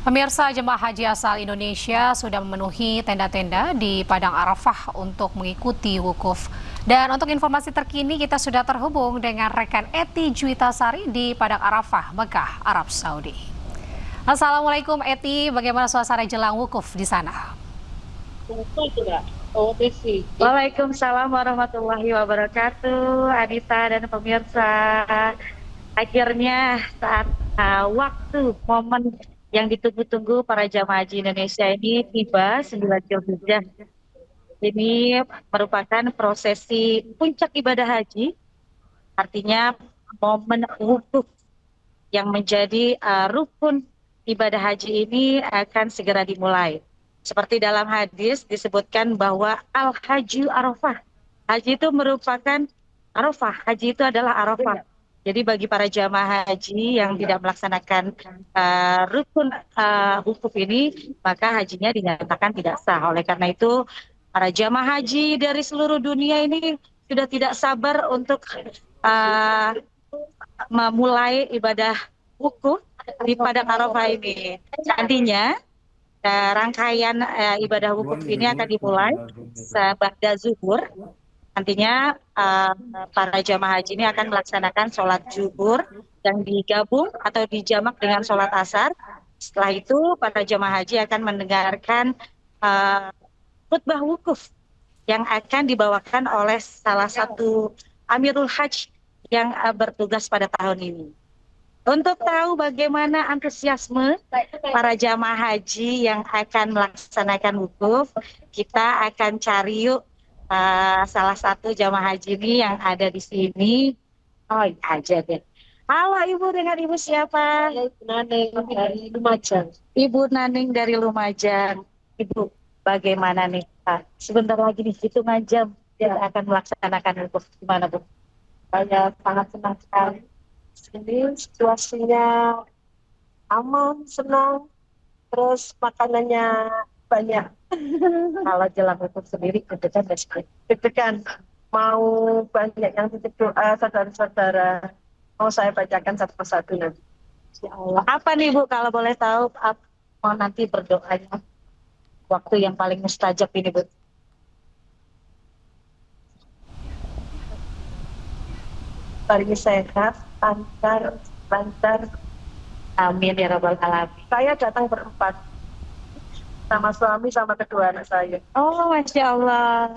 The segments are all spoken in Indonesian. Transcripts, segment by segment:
Pemirsa, jemaah haji asal Indonesia sudah memenuhi tenda-tenda di Padang Arafah untuk mengikuti wukuf. Dan untuk informasi terkini kita sudah terhubung dengan rekan Eti Juwitasari di Padang Arafah, Mekah, Arab Saudi. Assalamualaikum Eti, bagaimana suasana jelang wukuf di sana? Waalaikumsalam warahmatullahi wabarakatuh, Anita dan pemirsa. Akhirnya saat waktu momen yang ditunggu-tunggu para jamaah haji Indonesia ini tiba 9 Zulhijjah. Ini merupakan prosesi puncak ibadah haji, artinya momen wukuf yang menjadi rukun ibadah haji ini akan segera dimulai. Seperti dalam hadis disebutkan bahwa al-hajju arafah. Haji itu merupakan arafah. Haji itu adalah arafah. Jadi bagi para jamaah haji yang tidak melaksanakan rukun wukuf ini, maka hajinya dinyatakan tidak sah. Oleh karena itu, para jamaah haji dari seluruh dunia ini sudah tidak sabar untuk memulai ibadah wukuf di Padang Arafah ini. Nantinya rangkaian ibadah wukuf ini akan dimulai seba'da zuhur. Nantinya para jamaah haji ini akan melaksanakan sholat zuhur yang digabung atau dijamak dengan sholat asar. Setelah itu para jamaah haji akan mendengarkan khutbah wukuf yang akan dibawakan oleh salah satu Amirul Hajj yang bertugas pada tahun ini. Untuk tahu bagaimana antusiasme para jamaah haji yang akan melaksanakan wukuf, kita akan cari yuk salah satu jamaah haji ini yang ada di sini. Oh iya aja deh. Halo Ibu, dengan Ibu siapa? Ibu Naning dari Lumajang. Ibu Naning dari Lumajang. Ibu, bagaimana nih Pak? Sebentar lagi nih, hitungan jam kita akan melaksanakan wukuf. Gimana Bu? Saya sangat senang sekali. Ini situasinya aman, senang, terus makanannya banyak. Kalau jelang wukuf sendiri, deg-degan nggak sih? Deg-degan, mau banyak yang titip doa, saudara-saudara. Mau saya bacakan satu persatu nanti. Ya Allah. Apa nih Bu, kalau boleh tahu, mau nanti berdoanya waktu yang paling mustajab ini Bu? Bagi sehat, lancar. Amin ya Rabbal Alamin. Saya datang berempat, sama suami, sama kedua anak saya. Oh, Masya Allah.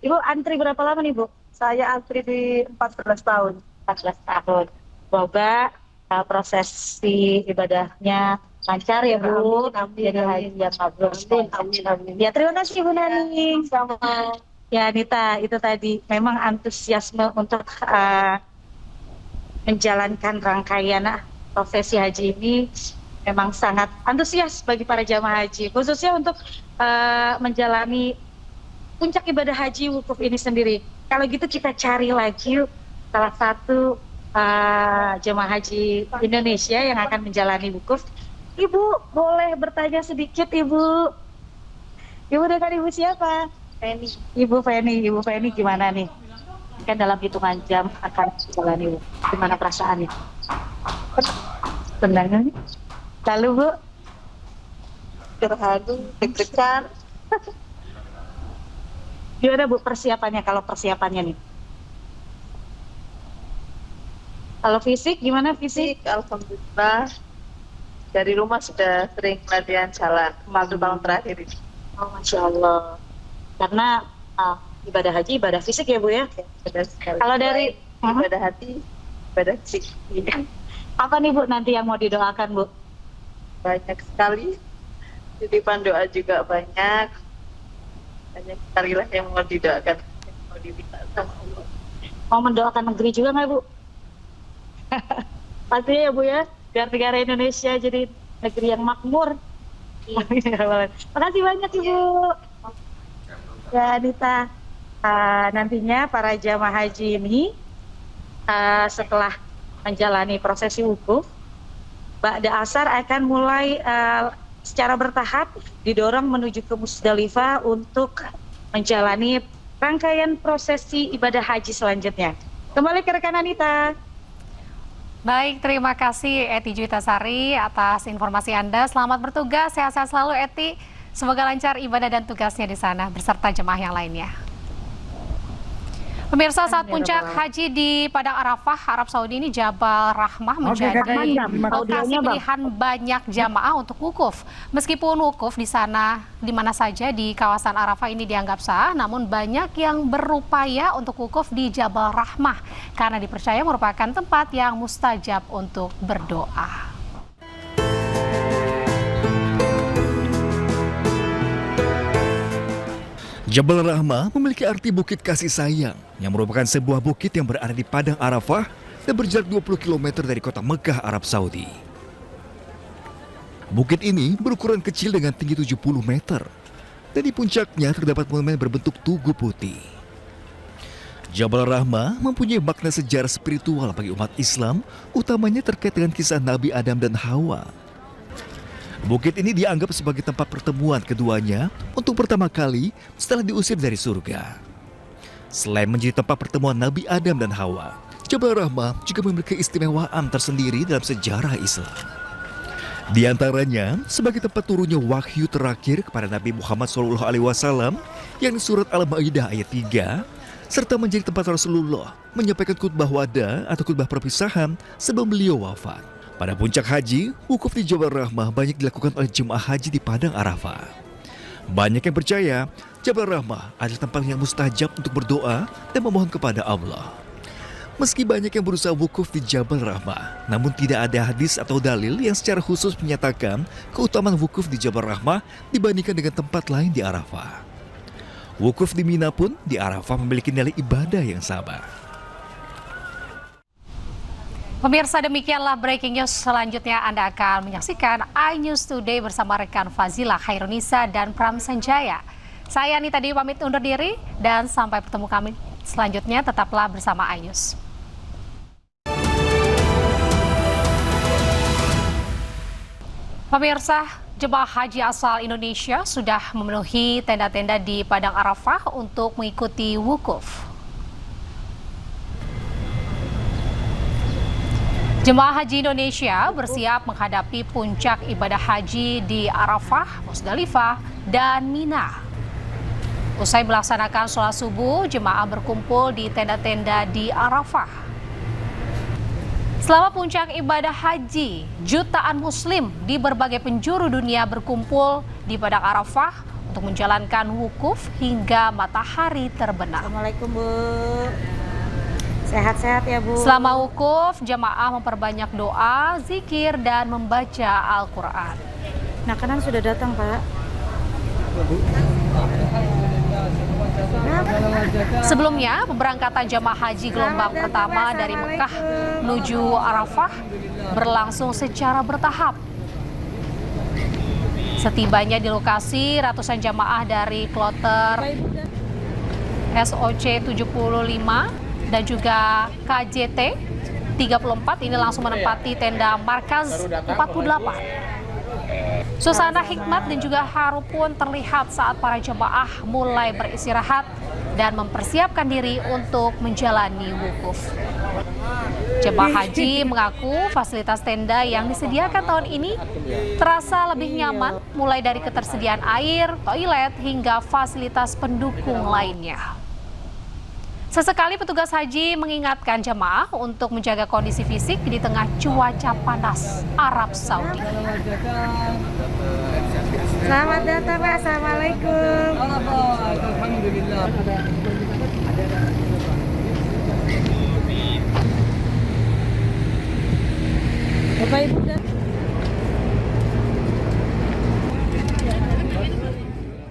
Ibu antri berapa lama nih Bu? Saya antri di 14 tahun. 14 tahun. Semoga prosesi ibadahnya lancar ya Bu. Amin, Jadi haji yang mabrur. amin. Ya terima kasih Bu Nani. Sama. Ya Anita, itu tadi memang antusiasme untuk menjalankan rangkaian prosesi haji ini memang sangat antusias bagi para jamaah haji, khususnya untuk menjalani puncak ibadah haji wukuf ini sendiri. Kalau gitu kita cari lagi salah satu jemaah haji Indonesia yang akan menjalani wukuf. Ibu boleh bertanya sedikit Ibu? Ibu dengan Ibu siapa? Penny. Ibu Feni gimana nih? Kan dalam hitungan jam akan menjalani wukuf. Gimana perasaannya? Senang nih. Lalu Bu? Terharu, deg-degan. Gimana Bu persiapannya, kalau persiapannya nih? Kalau fisik gimana fisik? Alhamdulillah. Dari rumah sudah sering latihan jalan. Satu tahun terakhir ini. Oh Masya Allah. Karena ibadah haji, ibadah fisik ya Bu ya? Sudah sekali. Kalau dari ibadah hati, ibadah fisik. apa nih Bu nanti yang mau didoakan Bu? Banyak sekali. Titipan doa juga banyak. Banyak sekali lah yang mau didoakan. Yang mau diminta sama Allah. Mau mendoakan negeri juga nggak Bu? Pastinya ya Bu ya, biar negara Indonesia jadi negeri yang makmur. Makasih banyak Ibu. Ya Anita, nantinya para jamaah haji ini setelah menjalani prosesi wukuf, ba'da asar akan mulai secara bertahap didorong menuju ke Musdalifah untuk menjalani rangkaian prosesi ibadah haji selanjutnya. Kembali ke rekan Anita. Baik, terima kasih Eti Juitasari atas informasi Anda. Selamat bertugas, sehat-sehat selalu Eti. Semoga lancar ibadah dan tugasnya di sana beserta jemaah yang lainnya. Pemirsa, saat puncak haji di Padang Arafah, Arab Saudi ini Jabal Rahmah menjadi lokasi pilihan banyak jamaah untuk wukuf. Meskipun wukuf di sana di mana saja di kawasan Arafah ini dianggap sah, namun banyak yang berupaya untuk wukuf di Jabal Rahmah karena dipercaya merupakan tempat yang mustajab untuk berdoa. Jabal Rahmah memiliki arti bukit kasih sayang yang merupakan sebuah bukit yang berada di Padang Arafah dan berjarak 20 km dari kota Mekah, Arab Saudi. Bukit ini berukuran kecil dengan tinggi 70 meter dan di puncaknya terdapat monumen berbentuk tugu putih. Jabal Rahmah mempunyai makna sejarah spiritual bagi umat Islam, utamanya terkait dengan kisah Nabi Adam dan Hawa. Bukit ini dianggap sebagai tempat pertemuan keduanya untuk pertama kali setelah diusir dari surga. Selain menjadi tempat pertemuan Nabi Adam dan Hawa, Jabal Rahmah juga memiliki keistimewaan tersendiri dalam sejarah Islam. Di antaranya, sebagai tempat turunnya wahyu terakhir kepada Nabi Muhammad SAW, yang di surat Al-Maidah ayat 3, serta menjadi tempat Rasulullah menyampaikan khutbah wada atau khutbah perpisahan sebelum beliau wafat. Pada puncak haji, wukuf di Jabal Rahmah banyak dilakukan oleh jemaah haji di Padang Arafah. Banyak yang percaya Jabal Rahmah adalah tempat yang mustajab untuk berdoa dan memohon kepada Allah. Meski banyak yang berusaha wukuf di Jabal Rahmah, namun tidak ada hadis atau dalil yang secara khusus menyatakan keutamaan wukuf di Jabal Rahmah dibandingkan dengan tempat lain di Arafah. Wukuf di Mina pun di Arafah memiliki nilai ibadah yang sama. Pemirsa, demikianlah breaking news. Selanjutnya Anda akan menyaksikan iNews Today bersama rekan Fazila, Khairunisa, dan Pram Sanjaya. Saya Anita Dewi pamit undur diri dan sampai bertemu kami selanjutnya. Tetaplah bersama iNews. Pemirsa, jemaah haji asal Indonesia sudah memenuhi tenda-tenda di Padang Arafah untuk mengikuti wukuf. Jemaah haji Indonesia bersiap menghadapi puncak ibadah haji di Arafah, Musdalifah, dan Mina. Usai melaksanakan sholat subuh, jemaah berkumpul di tenda-tenda di Arafah. Selama puncak ibadah haji, jutaan muslim di berbagai penjuru dunia berkumpul di Padang Arafah untuk menjalankan wukuf hingga matahari terbenam. Assalamualaikum, Bu. Sehat-sehat ya, Bu. Selama wukuf, jamaah memperbanyak doa, zikir, dan membaca Al-Quran. Makanan sudah datang, Pak. Sebelumnya, pemberangkatan jamaah haji gelombang pertama dari Mekah menuju Arafah berlangsung secara bertahap. Setibanya di lokasi, ratusan jamaah dari kloter SOC 75 dan juga KJT 34 ini langsung menempati tenda markaz 48. Suasana hikmat dan juga haru pun terlihat saat para jemaah mulai beristirahat dan mempersiapkan diri untuk menjalani wukuf. Jemaah haji mengaku fasilitas tenda yang disediakan tahun ini terasa lebih nyaman, mulai dari ketersediaan air, toilet, hingga fasilitas pendukung lainnya. Sesekali petugas haji mengingatkan jemaah untuk menjaga kondisi fisik di tengah cuaca panas Arab Saudi. Selamat datang, Pak. Assalamualaikum. Alhamdulillah.